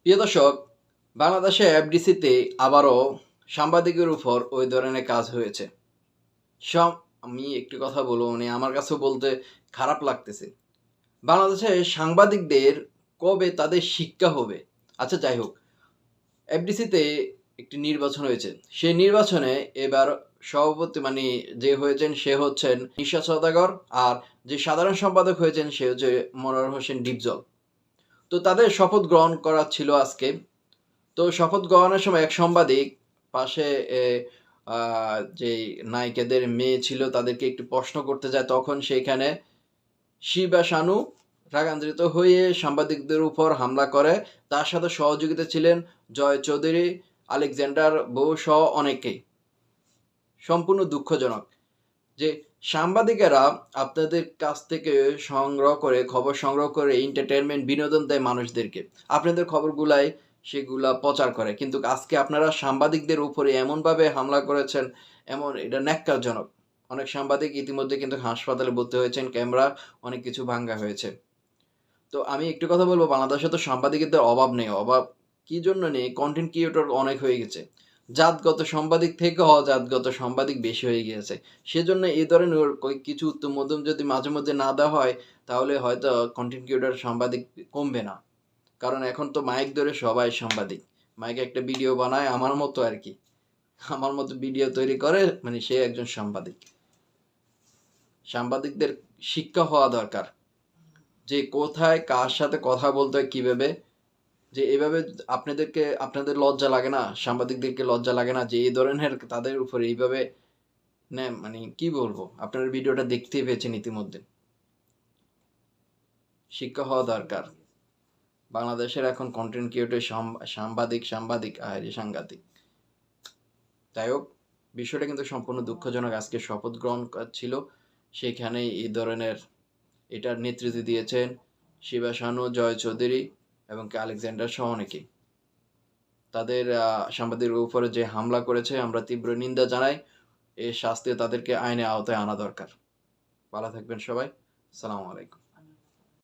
প্রিয় দর্শক, বাংলাদেশে এফডিসিতে আবারও সাংবাদিকের উপর ওই ধরনের কাজ হয়েছে। সব আমি একটি কথা বলবো, আমার কাছেও বলতে খারাপ লাগতেছে। বাংলাদেশে সাংবাদিকদের কবে তাদের শিক্ষা হবে? আচ্ছা, যাই হোক, এফডিসিতে একটি নির্বাচন হয়েছে। সেই নির্বাচনে এবার সভাপতি যে হয়েছেন সে হচ্ছেন নিশা সওদাগর, আর যে সাধারণ সম্পাদক হয়েছেন সে হচ্ছে মনোয়ার হোসেন ডিপজল। তো তাদের শপথ গ্রহণ করা ছিল আজকে। তো শপথ গ্রহণের সময় এক সাংবাদিক পাশে যেই নায়িকাদের মেয়ে ছিল তাদেরকে একটু প্রশ্ন করতে যায়, তখন সেইখানে শিবা শানু রাগান্বিত হয়ে সাংবাদিকদের উপর হামলা করে। তার সাথে সহযোগিতা ছিলেন জয় চৌধুরী, আলেকজান্ডার বউ সহ অনেকেই। সম্পূর্ণ দুঃখজনক যে সাংবাদিকেরা আপনাদের কাছ থেকে খবর সংগ্রহ করে এন্টারটেনমেন্ট বিনোদন দেয় মানুষদেরকে। আপনাদের খবরগুলাই সেগুলা প্রচার করে। কিন্তু আজকে আপনারা সাংবাদিকদের উপরে এমনভাবে হামলা করেছেন, এটা ন্যাক্কারজনক। অনেক সাংবাদিক ইতিমধ্যে কিন্তু হাসপাতালে ভর্তি হয়েছেন, ক্যামেরা অনেক কিছু ভাঙ্গা হয়েছে। তো আমি একটু কথা বলবো, বাংলাদেশে তো সাংবাদিকদের অভাব নেই। অভাব কি জন্য নেই? কনটেন্ট ক্রিয়েটর অনেক হয়ে গেছে। জাতগত সাংবাদিক থেকে অজাতগত সাংবাদিক বেশি হয়ে গিয়েছে। সেজন্য এই ধরনের কিছু উত্তম মধ্যম যদি মাঝে মধ্যে না দেওয়া হয়, তাহলে হয়তো কনটেন্ট ক্রিয়েটর সাংবাদিক কমবে না। কারণ এখন তো মাইক ধরে সবাই সাংবাদিক। মাইকে একটা ভিডিও বানায় আমার মতো আরকি। আমার মতো ভিডিও তৈরি করে, সে একজন সাংবাদিক। সাংবাদিকদের শিক্ষা হওয়া দরকার। যে কোথায় কার সাথে কথা বলতে হয়, কিভাবে। যে এভাবে আপনাদের লজ্জা লাগে না? সাংবাদিকদেরকে লজ্জা লাগে না যে এই ধরনের তাদের উপর এইভাবে কি বলবো? আপনারা ভিডিওটা দেখতেই পেয়েছেন ইতিমধ্যে। শিক্ষা হওয়া দরকার। বাংলাদেশের এখন কনটেন্ট ক্রিয়েটর সাংবাদিক সাংঘাতিক। যাই হোক, বিষয়টা কিন্তু সম্পূর্ণ দুঃখজনক। আজকে শপথ গ্রহণ ছিল, সেখানে এই ধরনের এটার নেতৃত্ব দিয়েছেন শিবা শানু, জয় চৌধুরী এবং আলেকজান্ডার সহ অনেকেই। তাদের সাংবাদিকের উপরে যে হামলা করেছে আমরা তীব্র নিন্দা জানাই। এর শাস্তি তাদেরকে আইনের আওতায় আনা দরকার। ভালো থাকবেন সবাই। আসসালামু আলাইকুম।